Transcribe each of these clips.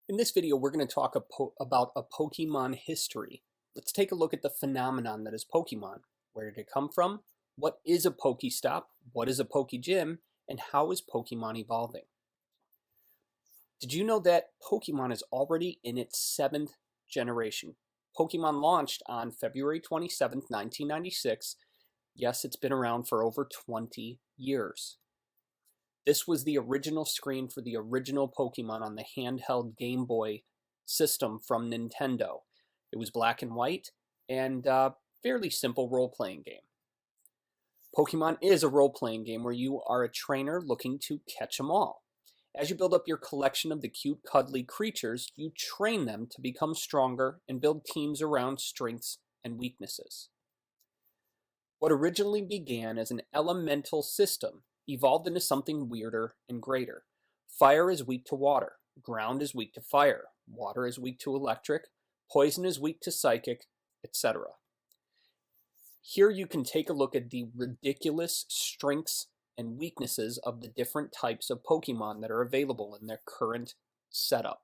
In this video, we're going to talk about a Pokemon history. Let's take a look at the phenomenon that is Pokemon. Where did it come from? What is a Pokestop? What is a Pokegym? And how is Pokemon evolving? Did you know that Pokemon is already in its 7th generation? Pokemon launched on February 27th, 1996. Yes, it's been around for over 20 years. This was the original screen for the original Pokemon on the handheld Game Boy system from Nintendo. It was black and white and a fairly simple role-playing game. Pokemon is a role-playing game where you are a trainer looking to catch them all. As you build up your collection of the cute, cuddly creatures, you train them to become stronger and build teams around strengths and weaknesses. What originally began as an elemental system evolved into something weirder and greater. Fire is weak to water, ground is weak to fire, water is weak to electric, poison is weak to psychic, etc. Here you can take a look at the ridiculous strengths and weaknesses of the different types of Pokemon that are available in their current setup.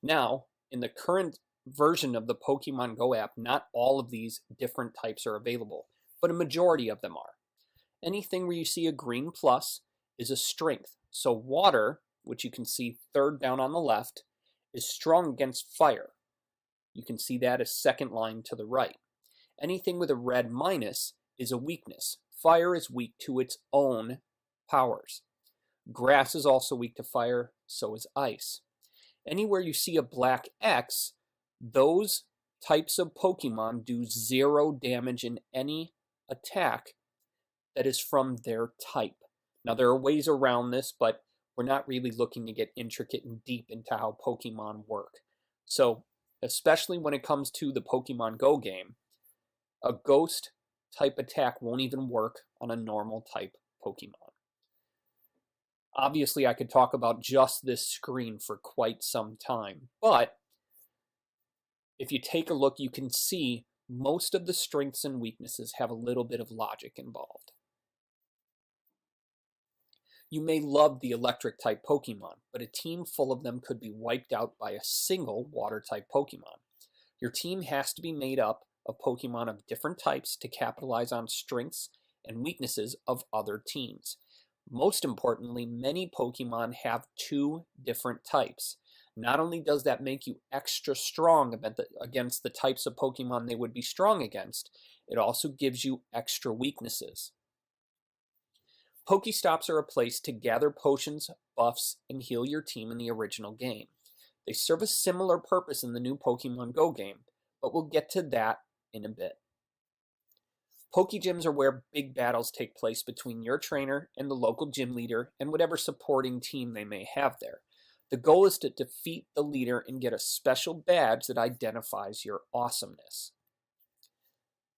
Now, in the current version of the Pokemon Go app, not all of these different types are available, but a majority of them are. Anything where you see a green plus is a strength. So water, which you can see third down on the left, is strong against fire. You can see that as second line to the right. Anything with a red minus is a weakness. Fire is weak to its own powers. Grass is also weak to fire, so is ice. Anywhere you see a black X, those types of Pokemon do 0 damage in any attack that is from their type. Now there are ways around this, but we're not really looking to get intricate and deep into how Pokemon work. So, especially when it comes to the Pokemon Go game, a ghost type attack won't even work on a normal type Pokemon. Obviously, I could talk about just this screen for quite some time, but if you take a look, you can see most of the strengths and weaknesses have a little bit of logic involved. You may love the electric type Pokemon, but a team full of them could be wiped out by a single water type Pokemon. Your team has to be made up of Pokemon of different types to capitalize on strengths and weaknesses of other teams. Most importantly, many Pokemon have 2 different types. Not only does that make you extra strong against the types of Pokemon they would be strong against, it also gives you extra weaknesses. Pokestops are a place to gather potions, buffs, and heal your team in the original game. They serve a similar purpose in the new Pokemon Go game, but we'll get to that in a bit. Pokegyms are where big battles take place between your trainer and the local gym leader and whatever supporting team they may have there. The goal is to defeat the leader and get a special badge that identifies your awesomeness.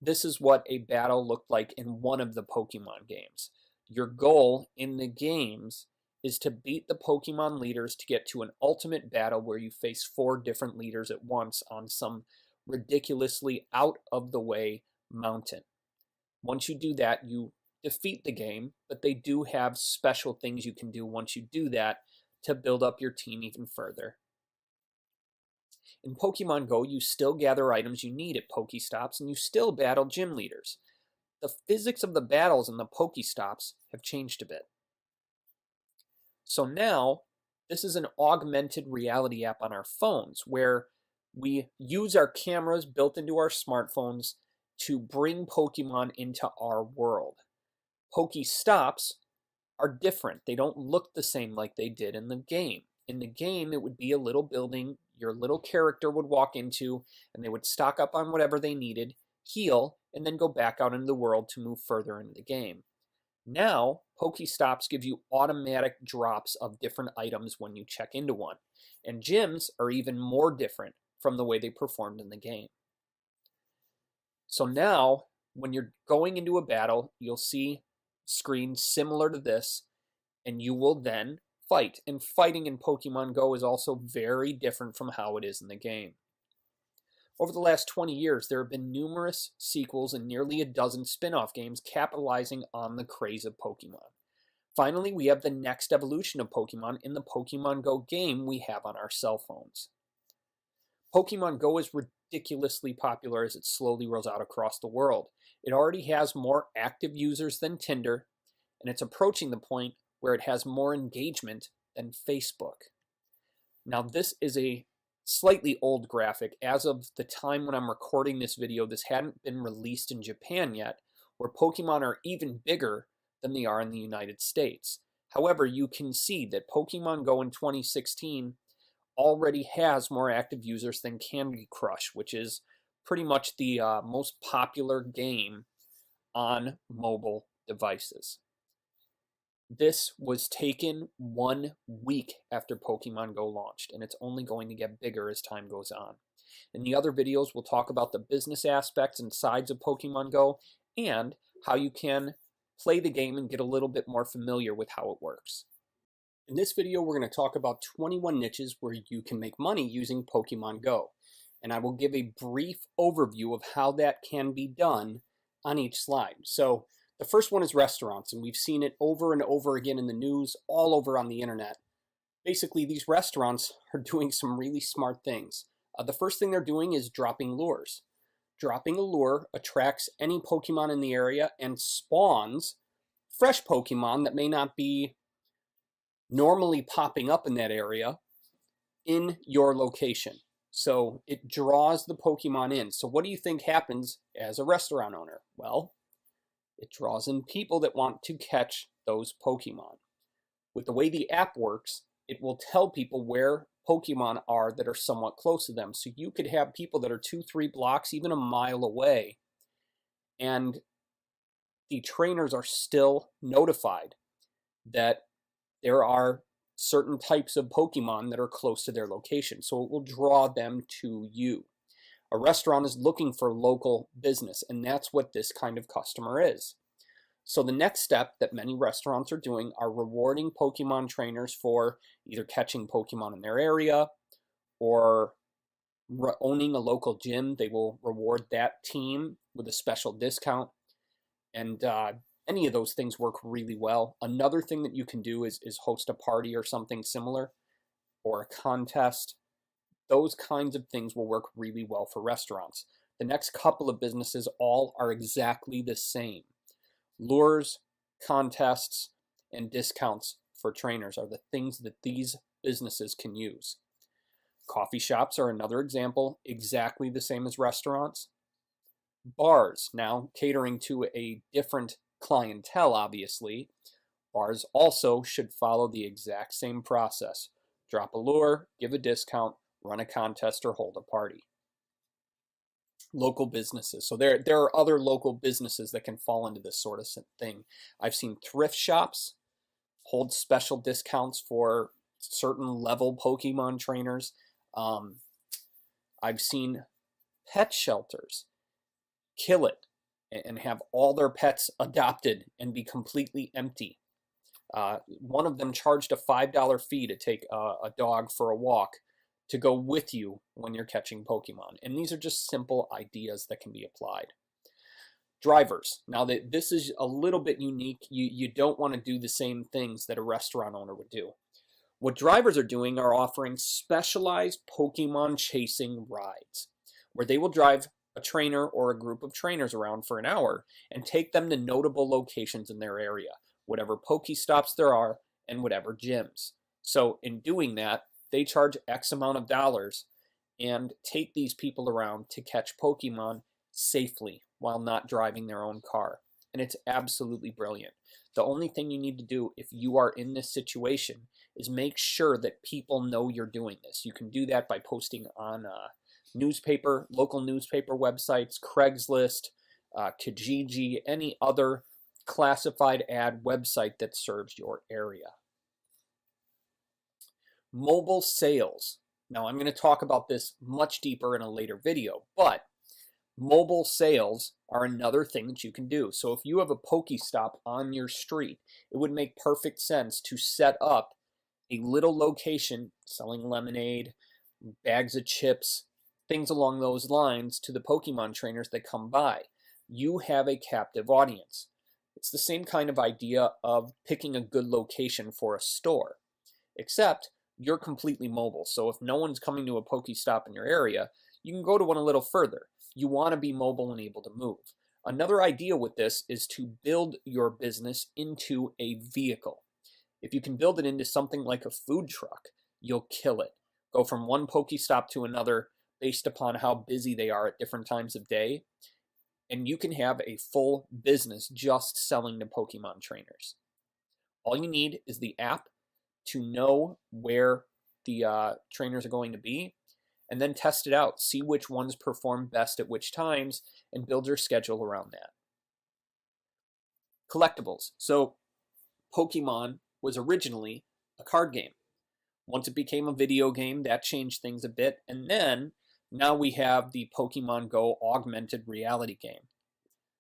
This is what a battle looked like in one of the Pokemon games. Your goal in the games is to beat the Pokemon leaders to get to an ultimate battle where you face 4 different leaders at once on some ridiculously out of the way mountain. Once you do that, you defeat the game, but they do have special things you can do once you do that to build up your team even further. In Pokemon Go, you still gather items you need at Pokestops and you still battle gym leaders. The physics of the battles in the Pokestops have changed a bit. So now, this is an augmented reality app on our phones where we use our cameras built into our smartphones to bring Pokemon into our world. Pokestops are different. They don't look the same like they did in the game. In the game, it would be a little building your little character would walk into, and they would stock up on whatever they needed, heal, and then go back out into the world to move further into the game. Now, Pokestops give you automatic drops of different items when you check into one, and gyms are even more different from the way they performed in the game. So now, when you're going into a battle, you'll see screens similar to this, and you will then fight. And fighting in Pokemon Go is also very different from how it is in the game. Over the last 20 years, there have been numerous sequels and nearly a dozen spin-off games capitalizing on the craze of Pokemon. Finally, we have the next evolution of Pokemon in the Pokemon Go game we have on our cell phones. Pokemon Go is ridiculously popular as it slowly rolls out across the world. It already has more active users than Tinder, and it's approaching the point where it has more engagement than Facebook. Now, this is a slightly old graphic. As of the time when I'm recording this video, this hadn't been released in Japan yet, where Pokemon are even bigger than they are in the United States. However, you can see that Pokemon Go in 2016 already has more active users than Candy Crush, which is pretty much the most popular game on mobile devices. This was taken 1 week after Pokemon Go launched, and it's only going to get bigger as time goes on. In the other videos, we'll talk about the business aspects and sides of Pokemon Go and how you can play the game and get a little bit more familiar with how it works. In this video, we're going to talk about 21 niches where you can make money using Pokemon Go, and I will give a brief overview of how that can be done on each slide. So the first one is restaurants, and we've seen it over and over again in the news, all over on the internet. Basically, these restaurants are doing some really smart things. The first thing they're doing is dropping lures. Dropping a lure attracts any Pokemon in the area and spawns fresh Pokemon that may not be normally popping up in that area in your location. So it draws the Pokemon in. So what do you think happens as a restaurant owner? Well, it draws in people that want to catch those Pokemon. With the way the app works, it will tell people where Pokemon are that are somewhat close to them. So you could have people that are 2-3 blocks, even a mile away, and the trainers are still notified that there are certain types of Pokemon that are close to their location. So it will draw them to you. A restaurant is looking for local business, and that's what this kind of customer is. So the next step that many restaurants are doing are rewarding Pokemon trainers for either catching Pokemon in their area or owning a local gym. They will reward that team with a special discount. And any of those things work really well. Another thing that you can do is host a party or something similar, or a contest. Those kinds of things will work really well for restaurants. The next couple of businesses all are exactly the same. Lures, contests, and discounts for trainers are the things that these businesses can use. Coffee shops are another example, exactly the same as restaurants. Bars, now catering to a different clientele, obviously. Bars also should follow the exact same process. Drop a lure, give a discount, run a contest, or hold a party. Local businesses. So there are other local businesses that can fall into this sort of thing. I've seen thrift shops hold special discounts for certain level Pokemon trainers. I've seen pet shelters kill it and have all their pets adopted and be completely empty. One of them charged a $5 fee to take a dog for a walk to go with you when you're catching Pokemon. And these are just simple ideas that can be applied. Drivers. Now, this is a little bit unique. You don't want to do the same things that a restaurant owner would do. What drivers are doing are offering specialized Pokemon chasing rides, where they will drive a trainer or a group of trainers around for an hour and take them to notable locations in their area, whatever Pokestops there are and whatever gyms. So in doing that, they charge X amount of dollars and take these people around to catch Pokemon safely while not driving their own car. And it's absolutely brilliant. The only thing you need to do if you are in this situation is make sure that people know you're doing this. You can do that by posting on local newspaper websites, Craigslist, Kijiji, any other classified ad website that serves your area. Mobile sales. Now, I'm going to talk about this much deeper in a later video, but mobile sales are another thing that you can do. So if you have a Pokestop on your street, it would make perfect sense to set up a little location selling lemonade, bags of chips, things along those lines to the Pokemon trainers that come by. You have a captive audience. It's the same kind of idea of picking a good location for a store, except you're completely mobile. So if no one's coming to a Pokestop in your area, you can go to one a little further. You want to be mobile and able to move. Another idea with this is to build your business into a vehicle. If you can build it into something like a food truck, you'll kill it. Go from one Pokestop to another based upon how busy they are at different times of day, and you can have a full business just selling to Pokemon trainers. All you need is the app to know where the trainers are going to be, and then test it out. See which ones perform best at which times, and build your schedule around that. Collectibles. So Pokemon was originally a card game. Once it became a video game, that changed things a bit, and then now we have the Pokemon Go augmented reality game.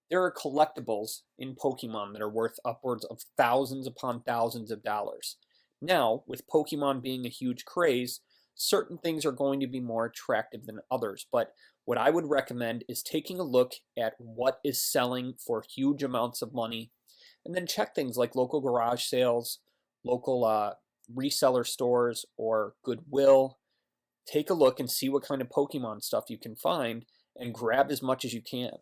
There are collectibles in Pokemon that are worth upwards of thousands upon thousands of dollars. Now, with Pokemon being a huge craze, certain things are going to be more attractive than others, but what I would recommend is taking a look at what is selling for huge amounts of money, and then check things like local garage sales, local reseller stores, or Goodwill. Take a look and see what kind of Pokemon stuff you can find, and grab as much as you can.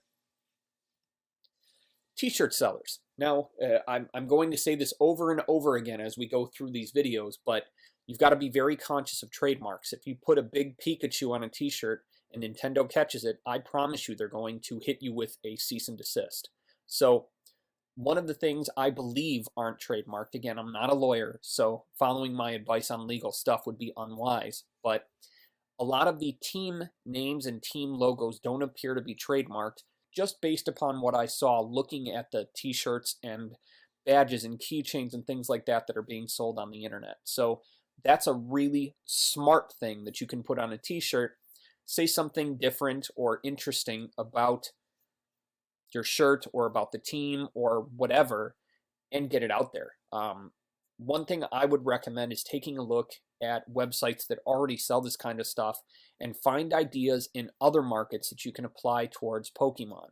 T-shirt sellers. Now, I'm going to say this over and over again as we go through these videos, but you've got to be very conscious of trademarks. If you put a big Pikachu on a t-shirt and Nintendo catches it, I promise you they're going to hit you with a cease and desist. So one of the things I believe aren't trademarked, again, I'm not a lawyer, so following my advice on legal stuff would be unwise, but a lot of the team names and team logos don't appear to be trademarked, just based upon what I saw looking at the t-shirts and badges and keychains and things like that that are being sold on the internet. So that's a really smart thing that you can put on a t-shirt. Say something different or interesting about your shirt or about the team or whatever, and get it out there. One thing I would recommend is taking a look at websites that already sell this kind of stuff and find ideas in other markets that you can apply towards Pokemon.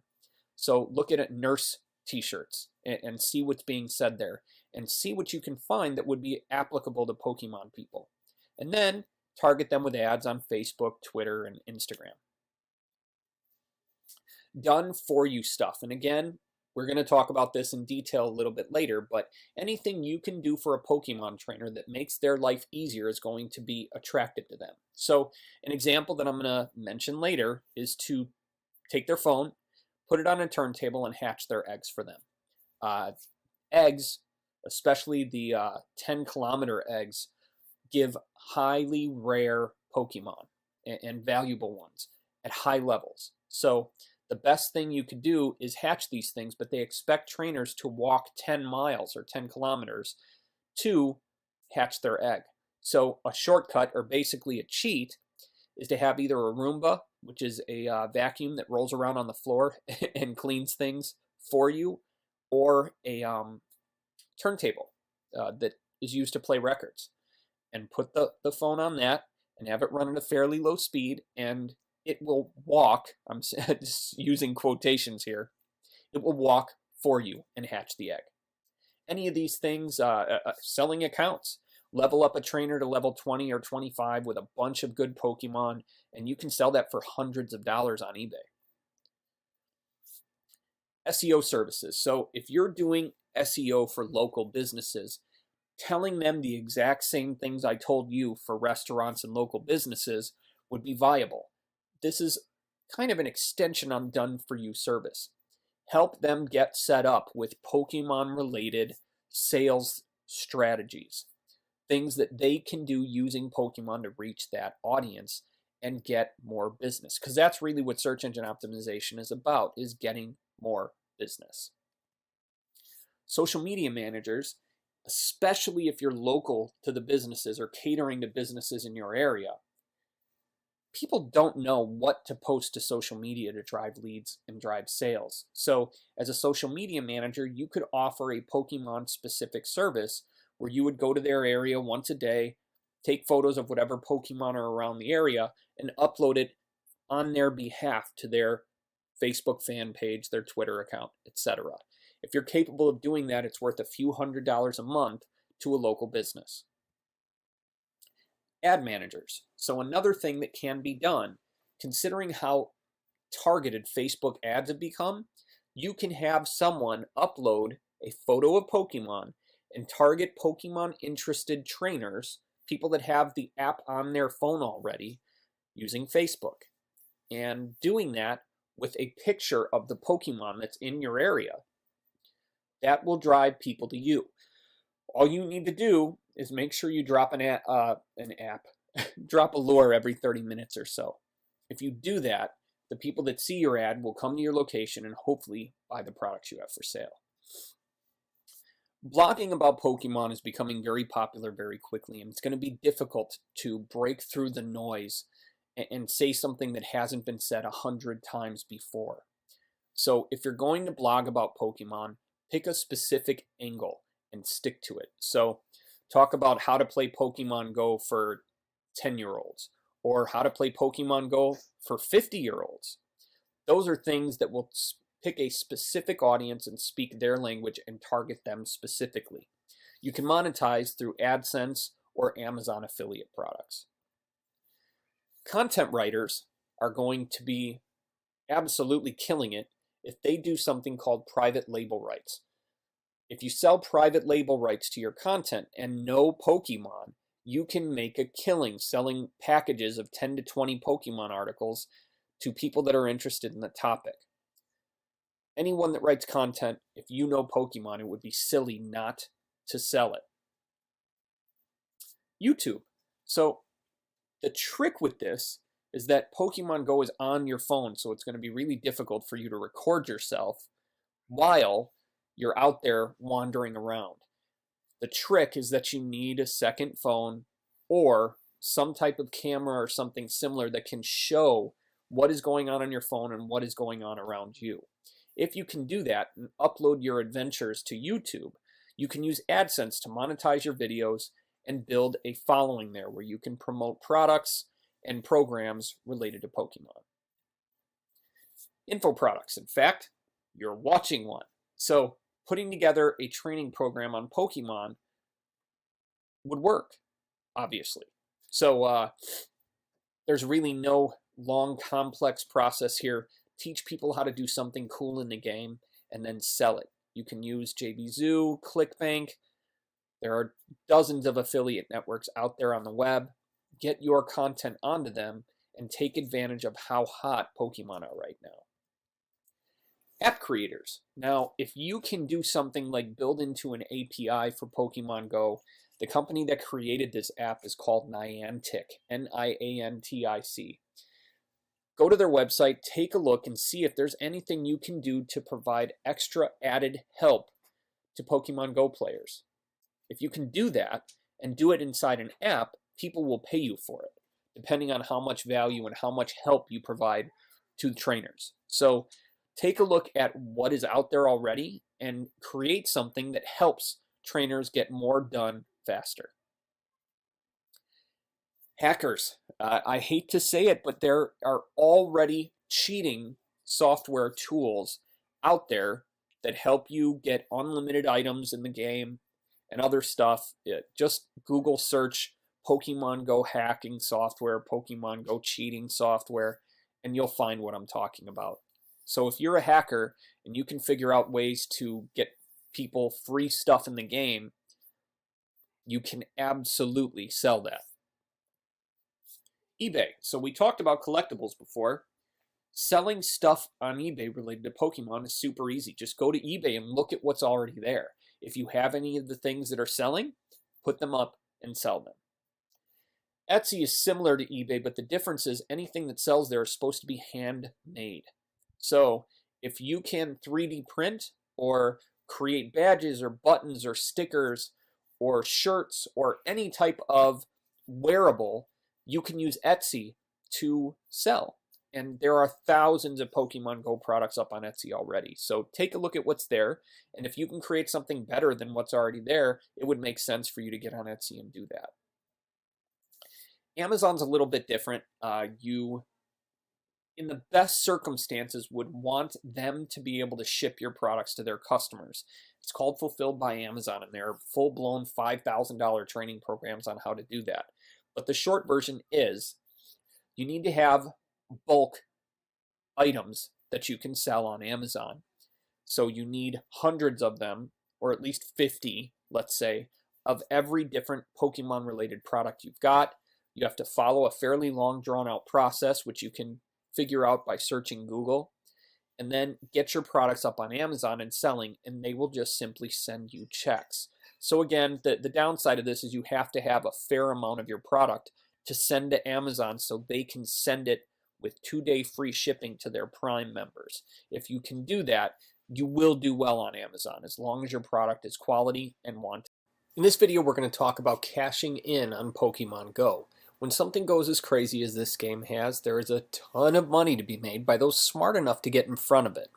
So look at nurse t-shirts and see what's being said there, and see what you can find that would be applicable to Pokemon people. And then target them with ads on Facebook, Twitter, and Instagram. Done for you stuff. And again, we're going to talk about this in detail a little bit later, but anything you can do for a Pokemon trainer that makes their life easier is going to be attractive to them. So an example that I'm going to mention later is to take their phone, put it on a turntable, and hatch their eggs for them. Eggs, especially the 10-kilometer eggs, give highly rare Pokemon and valuable ones at high levels. So the best thing you could do is hatch these things, but they expect trainers to walk 10 miles or 10 kilometers to hatch their egg. So a shortcut, or basically a cheat, is to have either a Roomba, which is a vacuum that rolls around on the floor and cleans things for you, or a turntable that is used to play records. And put the phone on that and have it run at a fairly low speed, and it will walk, I'm just using quotations here, it will walk for you and hatch the egg. Any of these things, selling accounts, level up a trainer to level 20 or 25 with a bunch of good Pokemon, and you can sell that for hundreds of dollars on eBay. SEO services. So if you're doing SEO for local businesses, telling them the exact same things I told you for restaurants and local businesses would be viable. This is kind of an extension on Done For You service. Help them get set up with Pokemon-related sales strategies, things that they can do using Pokemon to reach that audience and get more business. Because that's really what search engine optimization is about, is getting more business. Social media managers, especially if you're local to the businesses or catering to businesses in your area, people don't know what to post to social media to drive leads and drive sales. So as a social media manager, you could offer a Pokemon specific service where you would go to their area once a day, take photos of whatever Pokemon are around the area, and upload it on their behalf to their Facebook fan page, their Twitter account, etc. If you're capable of doing that, it's worth a few $100s a month to a local business. Ad managers. So another thing that can be done, considering how targeted Facebook ads have become, you can have someone upload a photo of Pokemon and target Pokemon interested trainers, people that have the app on their phone already, using Facebook. And doing that with a picture of the Pokemon that's in your area. That will drive people to you. All you need to do is make sure you drop drop a lure every 30 minutes or so. If you do that, the people that see your ad will come to your location and hopefully buy the products you have for sale. Blogging about Pokemon is becoming very popular very quickly, and it's going to be difficult to break through the noise and say something that hasn't been said 100 times before. So if you're going to blog about Pokemon, pick a specific angle and stick to it. So talk about how to play Pokemon Go for 10-year-olds or how to play Pokemon Go for 50-year-olds. Those are things that will pick a specific audience and speak their language and target them specifically. You can monetize through AdSense or Amazon affiliate products. Content writers are going to be absolutely killing it if they do something called private label rights. If you sell private label rights to your content and know Pokemon, you can make a killing selling packages of 10 to 20 Pokemon articles to people that are interested in the topic. Anyone that writes content, if you know Pokemon, it would be silly not to sell it. YouTube. So the trick with this is that Pokemon Go is on your phone, so it's going to be really difficult for you to record yourself while you're out there wandering around. The trick is that you need a second phone or some type of camera or something similar that can show what is going on your phone and what is going on around you. If you can do that and upload your adventures to YouTube, you can use AdSense to monetize your videos and build a following there where you can promote products and programs related to Pokemon. Info products. In fact, you're watching one. So putting together a training program on Pokemon would work, obviously. So there's really no long, complex process here. Teach people how to do something cool in the game and then sell it. You can use JVZoo, ClickBank. There are dozens of affiliate networks out there on the web. Get your content onto them and take advantage of how hot Pokemon are right now. App creators. Now, if you can do something like build into an API for Pokemon Go, the company that created this app is called Niantic, Niantic. Go to their website, take a look, and see if there's anything you can do to provide extra added help to Pokemon Go players. If you can do that and do it inside an app, people will pay you for it, depending on how much value and how much help you provide to the trainers. So take a look at what is out there already and create something that helps trainers get more done faster. Hackers. I hate to say it, but there are already cheating software tools out there that help you get unlimited items in the game and other stuff. Just Google search Pokemon Go hacking software, Pokemon Go cheating software, and you'll find what I'm talking about. So if you're a hacker and you can figure out ways to get people free stuff in the game, you can absolutely sell that. eBay. So we talked about collectibles before. Selling stuff on eBay related to Pokemon is super easy. Just go to eBay and look at what's already there. If you have any of the things that are selling, put them up and sell them. Etsy is similar to eBay, but the difference is anything that sells there is supposed to be handmade. So if you can 3D print or create badges or buttons or stickers or shirts or any type of wearable, you can use Etsy to sell. And there are thousands of Pokemon Go products up on Etsy already. So take a look at what's there. And if you can create something better than what's already there, it would make sense for you to get on Etsy and do that. Amazon's a little bit different. You in the best circumstances, would want them to be able to ship your products to their customers. It's called Fulfilled by Amazon, and there are full-blown $5,000 training programs on how to do that. But the short version is you need to have bulk items that you can sell on Amazon. So you need hundreds of them, or at least 50, let's say, of every different Pokemon related product you've got. You have to follow a fairly long drawn out process, which you can figure out by searching Google, and then get your products up on Amazon and selling, and they will just simply send you checks. So again, the downside of this is you have to have a fair amount of your product to send to Amazon so they can send it with 2-day free shipping to their Prime members. If you can do that, you will do well on Amazon as long as your product is quality and wanted. In this video, we're going to talk about cashing in on Pokemon Go. When something goes as crazy as this game has, there is a ton of money to be made by those smart enough to get in front of it.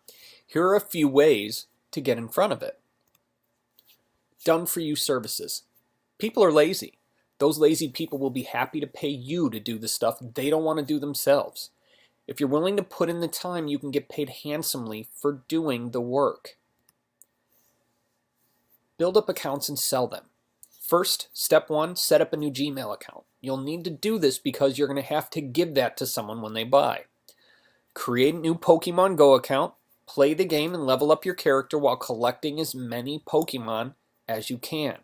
Here are a few ways to get in front of it. Done for you services. People are lazy. Those lazy people will be happy to pay you to do the stuff they don't want to do themselves. If you're willing to put in the time, you can get paid handsomely for doing the work. Build up accounts and sell them. First, step 1, set up a new Gmail account. You'll need to do this because you're going to have to give that to someone when they buy. Create a new Pokemon Go account, play the game and level up your character while collecting as many Pokemon as you can.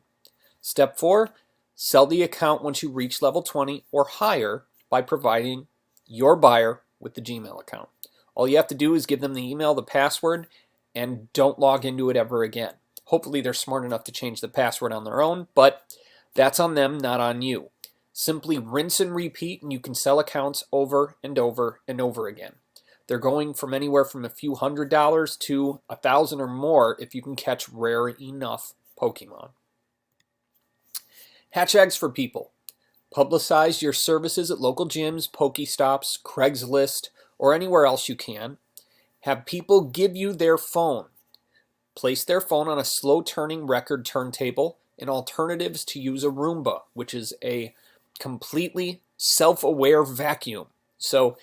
Step 4, sell the account once you reach level 20 or higher by providing your buyer with the Gmail account. All you have to do is give them the email, the password, and don't log into it ever again. Hopefully they're smart enough to change the password on their own, but that's on them, not on you. Simply rinse and repeat, and you can sell accounts over and over and over again. They're going from anywhere from a few $100s to $1,000 or more if you can catch rare enough Pokemon. Hatch eggs for people. Publicize your services at local gyms, Pokestops, Craigslist, or anywhere else you can. Have people give you their phone. Place their phone on a slow-turning record turntable, and alternatives to use a Roomba, which is a completely self-aware vacuum. So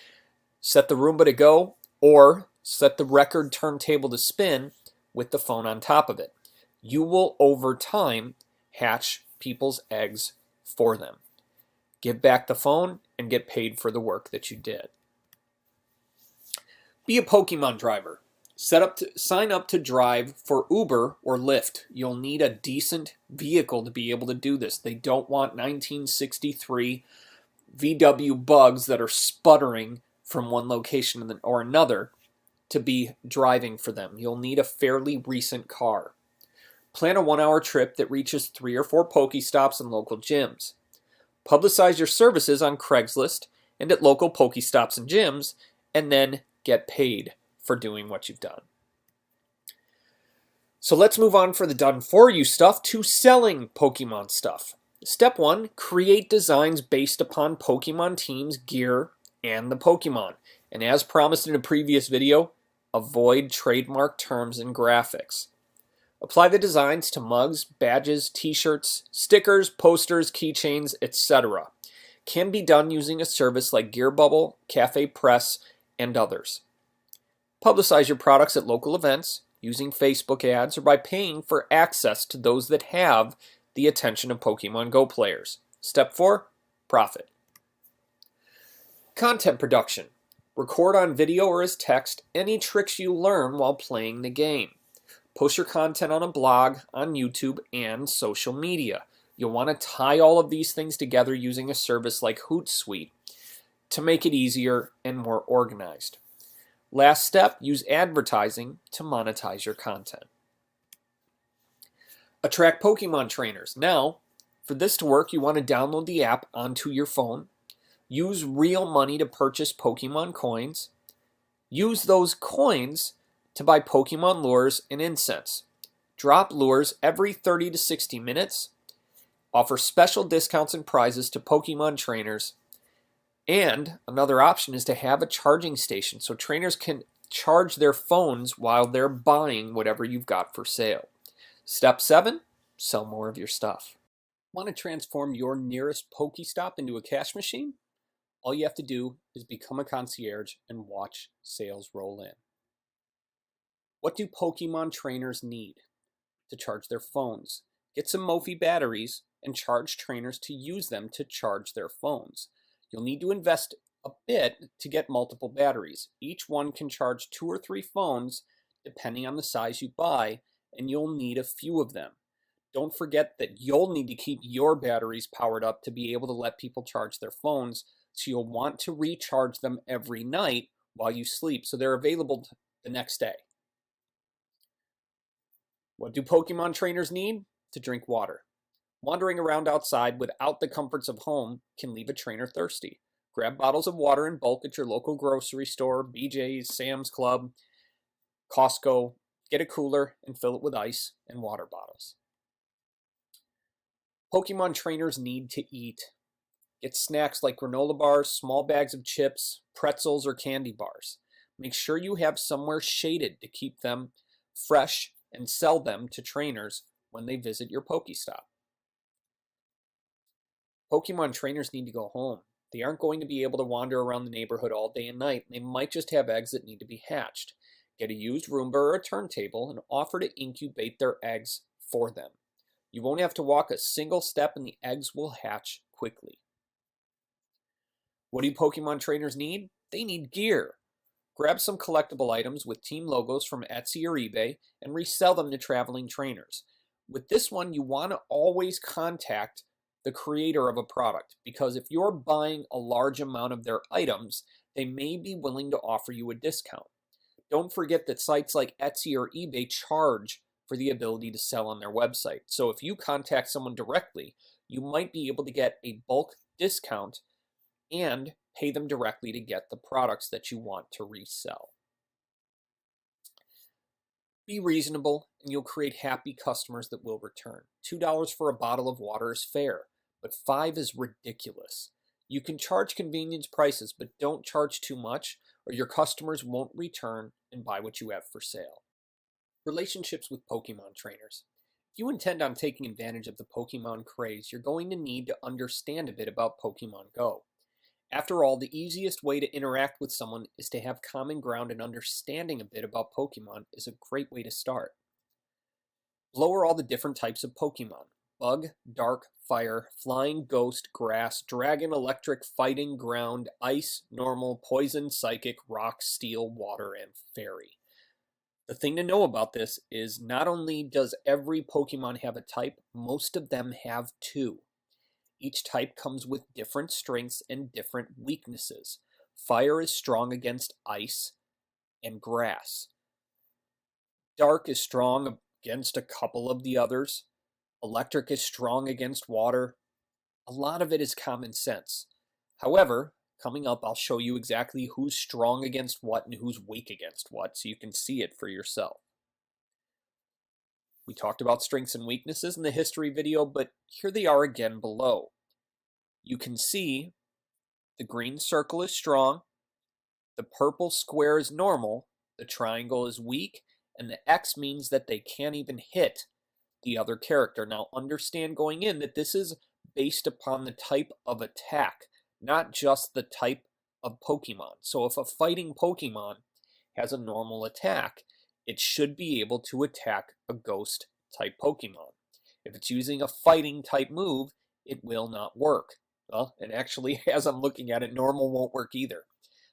set the Roomba to go, or set the record turntable to spin with the phone on top of it. You will, over time, hatch people's eggs for them. Give back the phone and get paid for the work that you did. Be a Pokemon driver. Sign up to drive for Uber or Lyft. You'll need a decent vehicle to be able to do this. They don't want 1963 VW bugs that are sputtering from one location or another to be driving for them. You'll need a fairly recent car. Plan a 1-hour trip that reaches 3 or 4 Pokestops and local gyms. Publicize your services on Craigslist and at local Pokestops and gyms, and then get paid for doing what you've done. So let's move on for the done for you stuff to selling Pokemon stuff. Step 1, create designs based upon Pokemon teams, gear, and the Pokemon. And as promised in a previous video, avoid trademark terms and graphics. Apply the designs to mugs, badges, t-shirts, stickers, posters, keychains, etc. Can be done using a service like GearBubble, Cafe Press, and others. Publicize your products at local events using Facebook ads or by paying for access to those that have the attention of Pokemon Go players. Step 4, profit. Content production. Record on video or as text any tricks you learn while playing the game. Post your content on a blog, on YouTube, and social media. You'll want to tie all of these things together using a service like Hootsuite to make it easier and more organized. Last step, use advertising to monetize your content. Attract Pokemon trainers. Now, for this to work, you want to download the app onto your phone. Use real money to purchase Pokemon coins. Use those coins to buy Pokemon lures and incense. Drop lures every 30 to 60 minutes. Offer special discounts and prizes to Pokemon trainers. And another option is to have a charging station so trainers can charge their phones while they're buying whatever you've got for sale. Step 7, sell more of your stuff. Want to transform your nearest Pokestop into a cash machine? All you have to do is become a concierge and watch sales roll in. What do Pokemon trainers need? To charge their phones. Get some Mophie batteries and charge trainers to use them to charge their phones. You'll need to invest a bit to get multiple batteries. Each one can charge 2 or 3 phones depending on the size you buy, and you'll need a few of them. Don't forget that you'll need to keep your batteries powered up to be able to let people charge their phones, so you'll want to recharge them every night while you sleep so they're available the next day. What do Pokemon trainers need? To drink water. Wandering around outside without the comforts of home can leave a trainer thirsty. Grab bottles of water in bulk at your local grocery store, BJ's, Sam's Club, Costco. Get a cooler and fill it with ice and water bottles. Pokemon trainers need to eat. Get snacks like granola bars, small bags of chips, pretzels, or candy bars. Make sure you have somewhere shaded to keep them fresh and sell them to trainers when they visit your Pokestop. Pokemon trainers need to go home. They aren't going to be able to wander around the neighborhood all day and night. They might just have eggs that need to be hatched. Get a used Roomba or a turntable and offer to incubate their eggs for them. You won't have to walk a single step and the eggs will hatch quickly. What do Pokemon trainers need? They need gear. Grab some collectible items with team logos from Etsy or eBay and resell them to traveling trainers. With this one, you want to always contact the creator of a product, because if you're buying a large amount of their items, they may be willing to offer you a discount. Don't forget that sites like Etsy or eBay charge for the ability to sell on their website. So if you contact someone directly, you might be able to get a bulk discount and pay them directly to get the products that you want to resell. Be reasonable and you'll create happy customers that will return. $2 for a bottle of water is fair, but $5 is ridiculous. You can charge convenience prices, but don't charge too much or your customers won't return and buy what you have for sale. Relationships with Pokemon trainers. If you intend on taking advantage of the Pokemon craze, you're going to need to understand a bit about Pokemon Go. After all, the easiest way to interact with someone is to have common ground, and understanding a bit about Pokemon is a great way to start. Below are all the different types of Pokemon: Bug, Dark, Fire, Flying, Ghost, Grass, Dragon, Electric, Fighting, Ground, Ice, Normal, Poison, Psychic, Rock, Steel, Water, and Fairy. The thing to know about this is not only does every Pokemon have a type, most of them have 2. Each type comes with different strengths and different weaknesses. Fire is strong against ice and grass. Dark is strong against a couple of the others. Electric is strong against water. A lot of it is common sense. However, coming up, I'll show you exactly who's strong against what and who's weak against what, so you can see it for yourself. We talked about strengths and weaknesses in the history video, but here they are again below. You can see the green circle is strong, the purple square is normal, the triangle is weak, and the X means that they can't even hit the other character. Now understand going in that this is based upon the type of attack, not just the type of Pokemon. So if a fighting Pokemon has a normal attack, it should be able to attack a ghost type Pokemon. If it's using a fighting type move, it will not work. Well, and actually, as I'm looking at it, normal won't work either.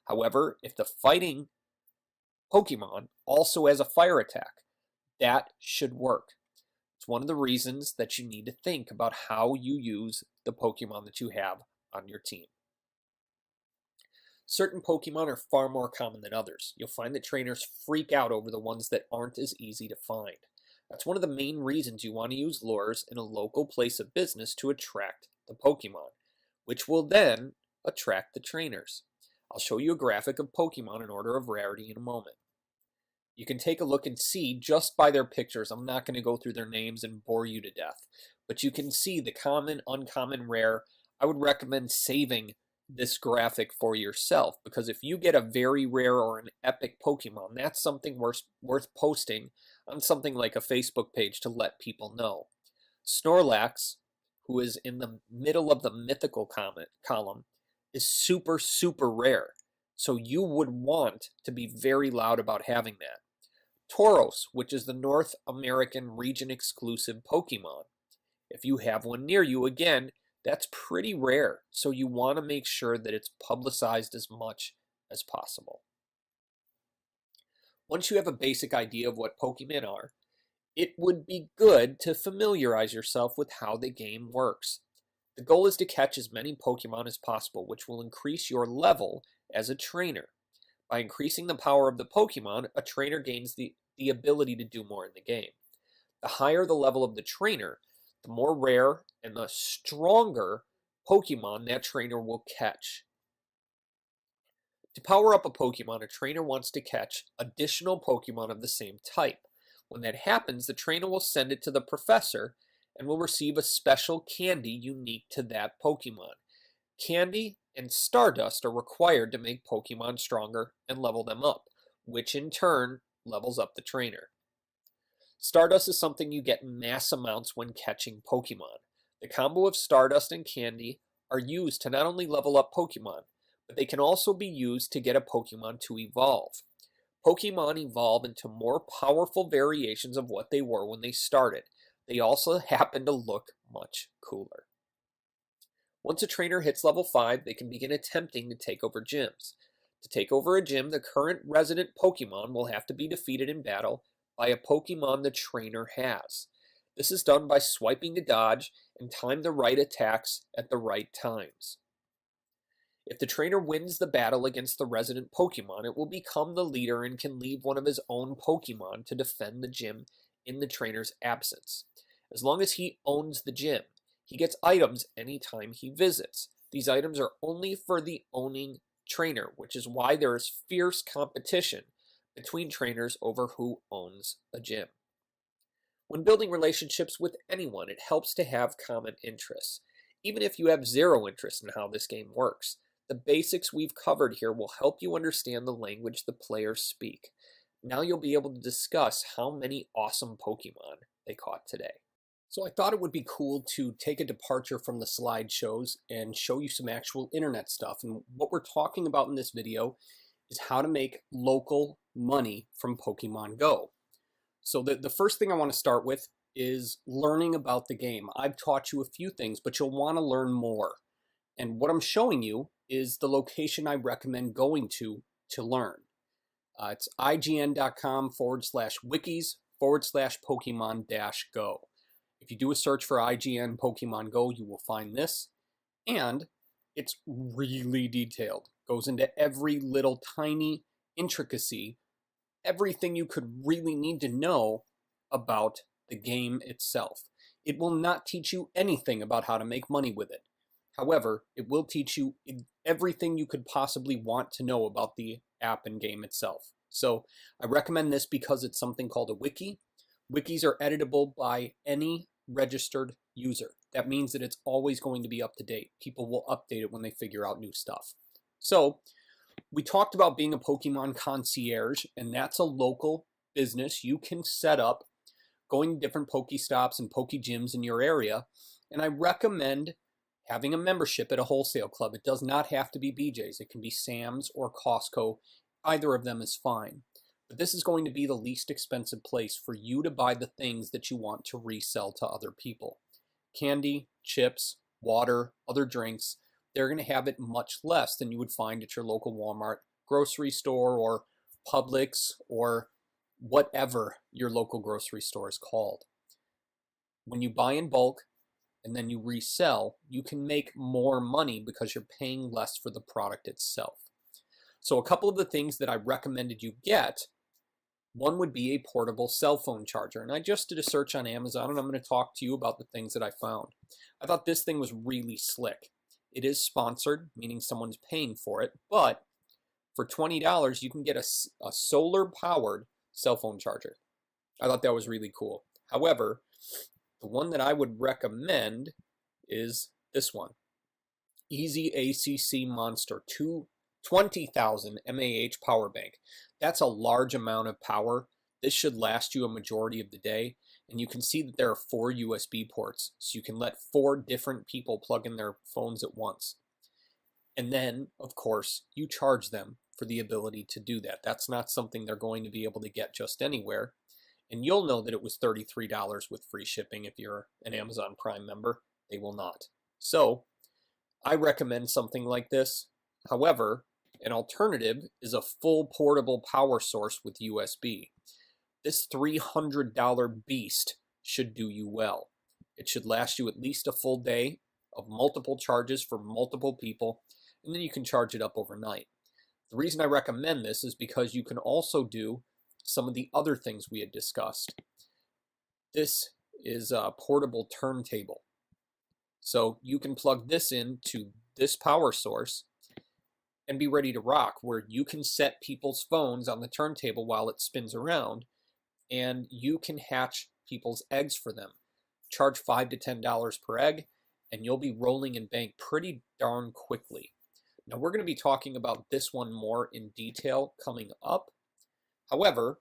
However, if the fighting Pokemon also has a fire attack, that should work. It's one of the reasons that you need to think about how you use the Pokemon that you have on your team. Certain Pokemon are far more common than others. You'll find that trainers freak out over the ones that aren't as easy to find. That's one of the main reasons you want to use lures in a local place of business to attract the Pokemon, which will then attract the trainers. I'll show you a graphic of Pokemon in order of rarity in a moment. You can take a look and see just by their pictures. I'm not going to go through their names and bore you to death, but you can see the common, uncommon, rare. I would recommend saving this graphic for yourself, because if you get a very rare or an epic Pokemon, that's something worth posting on something like a Facebook page to let people know. Snorlax, who is in the middle of the mythical column, is super, super rare. So you would want to be very loud about having that. Tauros, which is the North American region exclusive Pokemon. If you have one near you, again, that's pretty rare. So you want to make sure that it's publicized as much as possible. Once you have a basic idea of what Pokemon are, it would be good to familiarize yourself with how the game works. The goal is to catch as many Pokemon as possible, which will increase your level as a trainer. By increasing the power of the Pokemon, a trainer gains the ability to do more in the game. The higher the level of the trainer, the more rare and the stronger Pokemon that trainer will catch. To power up a Pokemon, a trainer wants to catch additional Pokemon of the same type. When that happens, the trainer will send it to the professor and will receive a special candy unique to that Pokemon. Candy and Stardust are required to make Pokemon stronger and level them up, which in turn levels up the trainer. Stardust is something you get in mass amounts when catching Pokemon. The combo of Stardust and Candy are used to not only level up Pokemon, but they can also be used to get a Pokemon to evolve. Pokemon evolve into more powerful variations of what they were when they started. They also happen to look much cooler. Once a trainer hits level 5, they can begin attempting to take over gyms. To take over a gym, the current resident Pokemon will have to be defeated in battle by a Pokemon the trainer has. This is done by swiping to dodge and time the right attacks at the right times. If the trainer wins the battle against the resident Pokemon, it will become the leader and can leave one of his own Pokemon to defend the gym in the trainer's absence. As long as he owns the gym, he gets items anytime he visits. These items are only for the owning trainer, which is why there is fierce competition between trainers over who owns a gym. When building relationships with anyone, it helps to have common interests. Even if you have zero interest in how this game works, the basics we've covered here will help you understand the language the players speak. Now you'll be able to discuss how many awesome Pokemon they caught today. So I thought it would be cool to take a departure from the slideshows and show you some actual internet stuff. And what we're talking about in this video is how to make local money from Pokemon Go. So the first thing I want to start with is learning about the game. I've taught you a few things, but you'll want to learn more. And what I'm showing you is the location I recommend going to learn. It's ign.com/wikis/Pokemon-Go. If you do a search for IGN Pokemon Go, you will find this. And it's really detailed. Goes into every little tiny intricacy, everything you could really need to know about the game itself. It will not teach you anything about how to make money with it. However, it will teach you everything you could possibly want to know about the app and game itself. So I recommend this because it's something called a wiki. Wikis are editable by any registered user. That means that it's always going to be up to date. People will update it when they figure out new stuff. So we talked about being a Pokemon concierge, and that's a local business you can set up going to different Pokestops and Pokegyms in your area. And I recommend having a membership at a wholesale club. It does not have to be BJ's. It can be Sam's or Costco. Either of them is fine. But this is going to be the least expensive place for you to buy the things that you want to resell to other people. Candy, chips, water, other drinks, they're going to have it much less than you would find at your local Walmart, grocery store, or Publix, or whatever your local grocery store is called. When you buy in bulk and then you resell, you can make more money because you're paying less for the product itself. So a couple of the things that I recommended you get, one would be a portable cell phone charger. And I just did a search on Amazon, and I'm going to talk to you about the things that I found. I thought this thing was really slick. It is sponsored, meaning someone's paying for it, but for $20, you can get a solar-powered cell phone charger. I thought that was really cool. However, the one that I would recommend is this one. Easy ACC Monster 20,000 mAh power bank. That's a large amount of power. This should last you a majority of the day. And you can see that there are 4 USB ports. So you can let 4 different people plug in their phones at once. And then, of course, you charge them for the ability to do that. That's not something they're going to be able to get just anywhere. And you'll know that it was $33 with free shipping if you're an Amazon Prime member. They will not. So I recommend something like this. However, an alternative is a full portable power source with USB. This $300 beast should do you well. It should last you at least a full day of multiple charges for multiple people, and then you can charge it up overnight. The reason I recommend this is because you can also do some of the other things we had discussed. This is a portable turntable. So you can plug this into this power source and be ready to rock, where you can set people's phones on the turntable while it spins around, and you can hatch people's eggs for them. Charge $5 to $10 per egg, and you'll be rolling in bank pretty darn quickly. Now, we're going to be talking about this one more in detail coming up. However,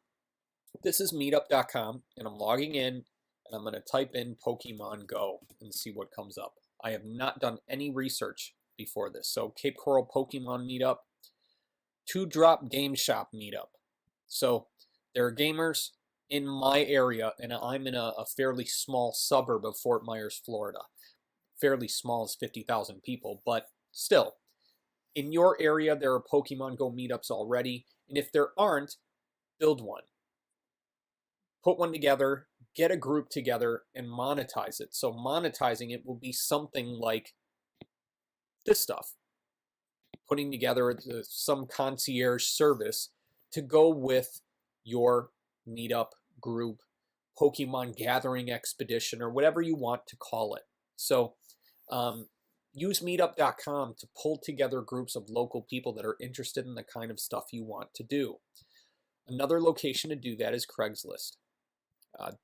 this is meetup.com, and I'm logging in, and I'm going to type in Pokemon Go and see what comes up. I have not done any research before this. So Cape Coral Pokemon Meetup, Two Drop Game Shop Meetup. So there are gamers in my area, and I'm in a fairly small suburb of Fort Myers, Florida. Fairly small is 50,000 people, but still. In your area, there are Pokemon Go meetups already, and if there aren't, build one. Put one together, get a group together, and monetize it. So monetizing it will be something like this stuff. Putting together some concierge service to go with your meetup group, Pokemon gathering expedition, or whatever you want to call it. So use meetup.com to pull together groups of local people that are interested in the kind of stuff you want to do. Another location to do that is Craigslist.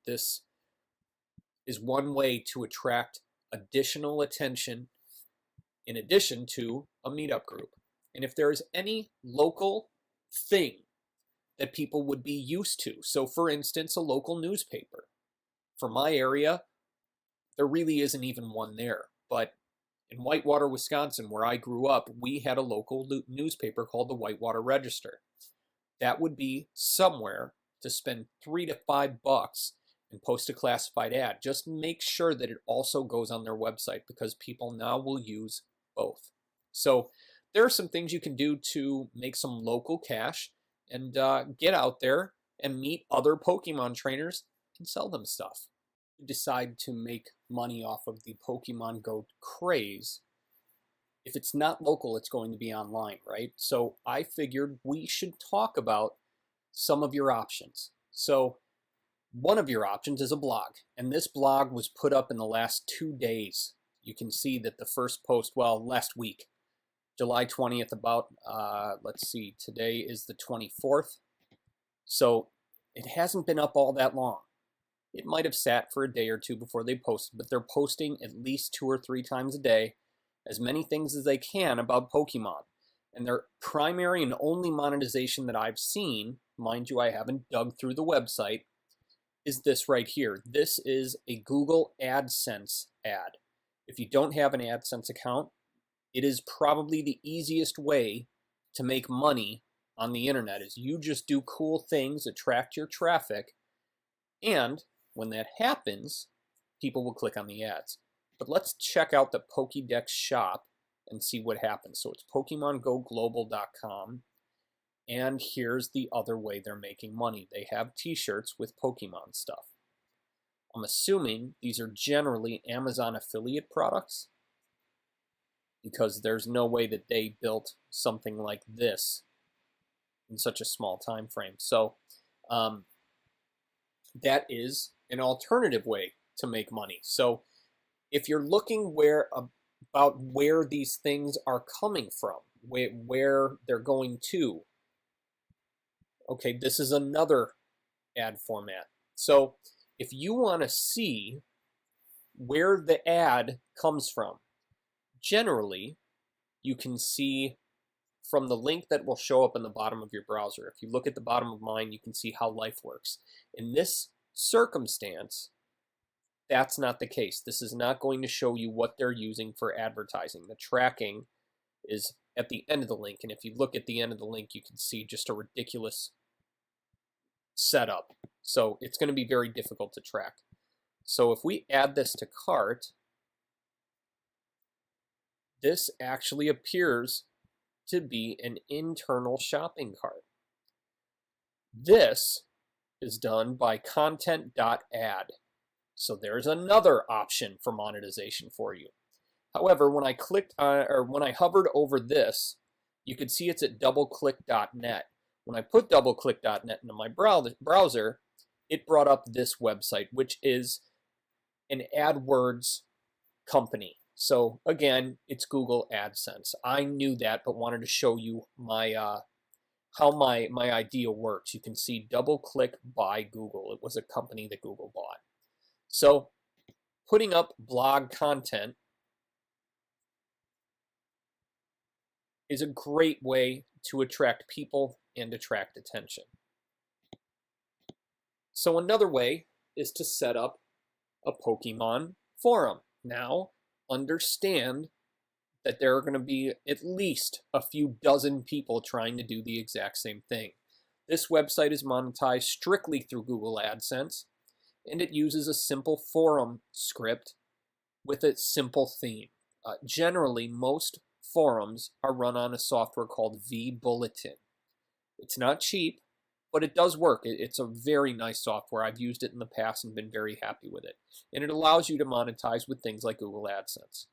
This is one way to attract additional attention in addition to a meetup group. And if there is any local thing that people would be used to, so for instance, a local newspaper. For my area, there really isn't even one there. But in Whitewater, Wisconsin, where I grew up, we had a local newspaper called the Whitewater Register. That would be somewhere to spend $3 to $5 and post a classified ad. Just make sure that it also goes on their website, because people now will use both. So there are some things you can do to make some local cash and get out there and meet other Pokemon trainers and sell them stuff. You decide to make money off of the Pokemon Go craze. If it's not local, it's going to be online, right? So I figured we should talk about some of your options. So one of your options is a blog, and this blog was put up in the last 2 days. You can see that the first post, well, last week, July 20th, about, let's see, today is the 24th. So it hasn't been up all that long. It might have sat for a day or two before they posted, but they're posting at least 2 or 3 times a day, as many things as they can about Pokemon. And their primary and only monetization that I've seen, mind you, I haven't dug through the website, is this right here. This is a Google AdSense ad. If you don't have an AdSense account, it is probably the easiest way to make money on the internet. Is you just do cool things, attract your traffic, and when that happens, people will click on the ads. But let's check out the Pokédex shop and see what happens. So it's PokemonGoGlobal.com, and here's the other way they're making money. They have t-shirts with Pokemon stuff. I'm assuming these are generally Amazon affiliate products, because there's no way that they built something like this in such a small time frame. So that is an alternative way to make money. So if you're looking about where these things are coming from, where they're going to, okay, this is another ad format. So if you want to see where the ad comes from, generally you can see from the link that will show up in the bottom of your browser. If you look at the bottom of mine, you can see how Life works. In this circumstance, that's not the case. This is not going to show you what they're using for advertising. The tracking is at the end of the link. And if you look at the end of the link, you can see just a ridiculous setup. So it's going to be very difficult to track. So if we add this to cart, this actually appears to be an internal shopping cart. This is done by content.add. So there's another option for monetization for you. However, when I clicked on, or when I hovered over this, you could see it's at doubleclick.net. When I put doubleclick.net into my browser, it brought up this website, which is an AdWords company. So again, it's Google AdSense. I knew that, but wanted to show you my how my idea works. You can see DoubleClick by Google. It was a company that Google bought. So putting up blog content is a great way to attract people and attract attention. So another way is to set up a Pokemon forum. Now, understand that there are going to be at least a few dozen people trying to do the exact same thing. This website is monetized strictly through Google AdSense, and it uses a simple forum script with a simple theme. Generally, most forums are run on a software called vBulletin. It's not cheap, but it does work. It's a very nice software. I've used it in the past and been very happy with it. And it allows you to monetize with things like Google AdSense.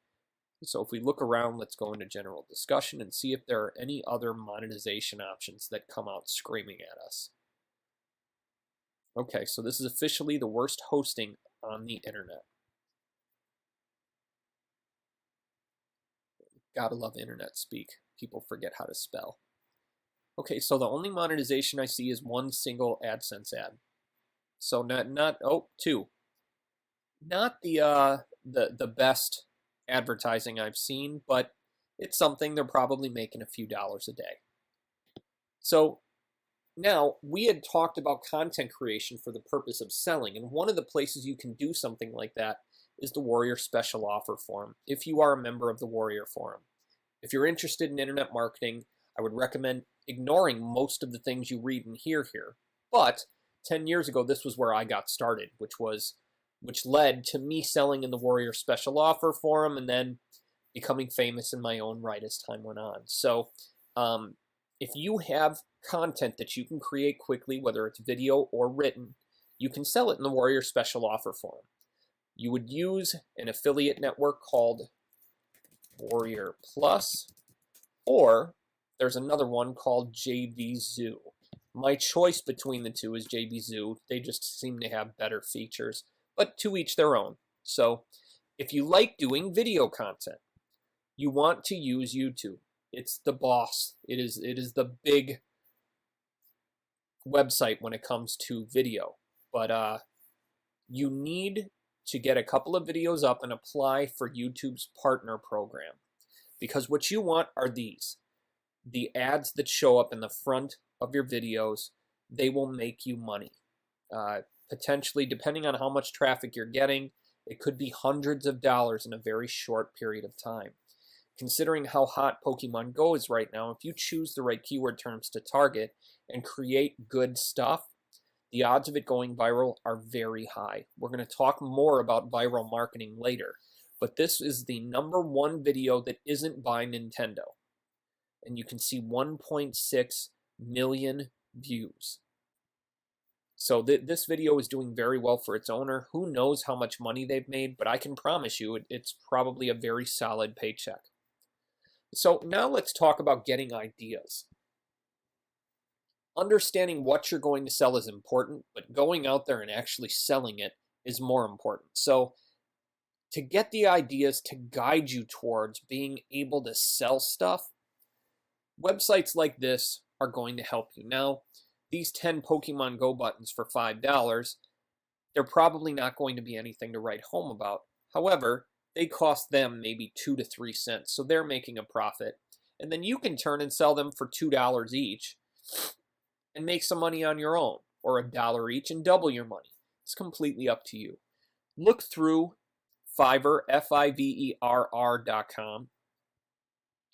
So if we look around, let's go into general discussion and see if there are any other monetization options that come out screaming at us. Okay, so this is officially the worst hosting on the internet. Gotta love internet speak. People forget how to spell. Okay, so the only monetization I see is one single AdSense ad. So two. Not the best advertising I've seen, but it's something. They're probably making a few dollars a day. So now, we had talked about content creation for the purpose of selling, and one of the places you can do something like that is the Warrior Special Offer Forum, if you are a member of the Warrior Forum. If you're interested in internet marketing, I would recommend ignoring most of the things you read and hear here. But 10 years ago, this was where I got started, which led to me selling in the Warrior Special Offer Forum and then becoming famous in my own right as time went on. So if you have content that you can create quickly, whether it's video or written, you can sell it in the Warrior Special Offer Forum. You would use an affiliate network called Warrior Plus, or there's another one called JVZoo. My choice between the two is JVZoo. They just seem to have better features, but to each their own. So if you like doing video content, you want to use YouTube. It's the boss. It is the big website when it comes to video. But you need to get a couple of videos up and apply for YouTube's partner program. Because what you want are these. The ads that show up in the front of your videos, they will make you money. Potentially, depending on how much traffic you're getting, it could be hundreds of dollars in a very short period of time. Considering how hot Pokemon Go is right now, if you choose the right keyword terms to target and create good stuff, the odds of it going viral are very high. We're going to talk more about viral marketing later, but this is the #1 video that isn't by Nintendo. And you can see 1.6 million views. So this video is doing very well for its owner. Who knows how much money they've made, but I can promise you it's probably a very solid paycheck. So now let's talk about getting ideas. Understanding what you're going to sell is important, but going out there and actually selling it is more important. So to get the ideas to guide you towards being able to sell stuff, websites like this are going to help you. Now, these 10 Pokemon Go buttons for $5, they're probably not going to be anything to write home about. However, they cost them maybe 2 to 3 cents, so they're making a profit. And then you can turn and sell them for $2 each and make some money on your own, or $1 each and double your money. It's completely up to you. Look through Fiverr, Fiverr.com,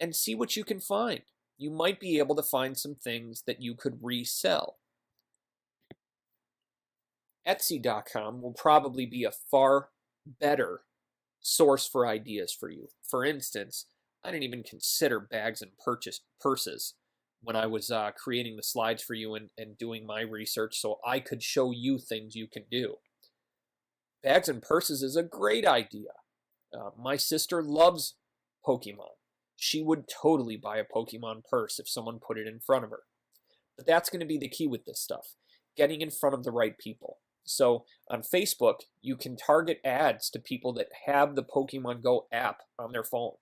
and see what you can find. You might be able to find some things that you could resell. Etsy.com will probably be a far better source for ideas for you. For instance, I didn't even consider bags and purses when I was creating the slides for you and doing my research so I could show you things you can do. Bags and purses is a great idea. My sister loves Pokemon. She would totally buy a Pokemon purse if someone put it in front of her. But that's going to be the key with this stuff, getting in front of the right people. So on Facebook, you can target ads to people that have the Pokemon Go app on their phone.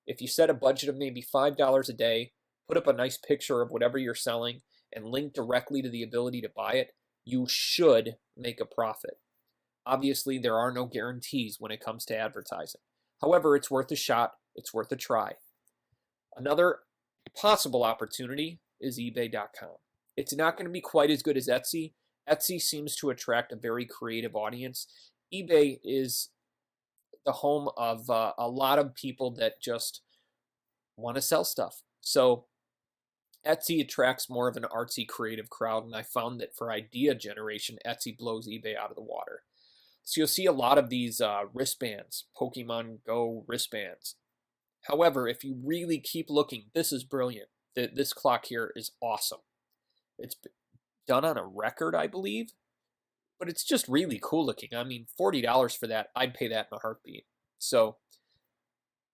If you set a budget of maybe $5 a day, put up a nice picture of whatever you're selling, and link directly to the ability to buy it, you should make a profit. Obviously, there are no guarantees when it comes to advertising. However, it's worth a shot. It's worth a try. Another possible opportunity is eBay.com. It's not going to be quite as good as Etsy. Etsy seems to attract a very creative audience. eBay is the home of a lot of people that just want to sell stuff. So Etsy attracts more of an artsy, creative crowd, and I found that for idea generation, Etsy blows eBay out of the water. So you'll see a lot of these wristbands, Pokemon Go wristbands. However, if you really keep looking, this is brilliant. This clock here is awesome. It's done on a record, I believe, but it's just really cool looking. I mean, $40 for that, I'd pay that in a heartbeat. So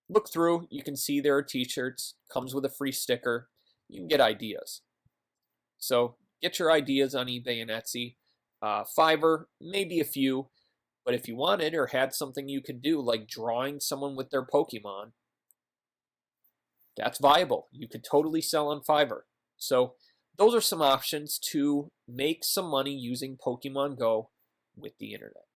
look through, you can see there are t-shirts, comes with a free sticker. You can get ideas. So get your ideas on eBay and Etsy. Fiverr, maybe a few, but if you wanted or had something you could do, like drawing someone with their Pokemon, that's viable. You could totally sell on Fiverr. So those are some options to make some money using Pokemon Go with the internet.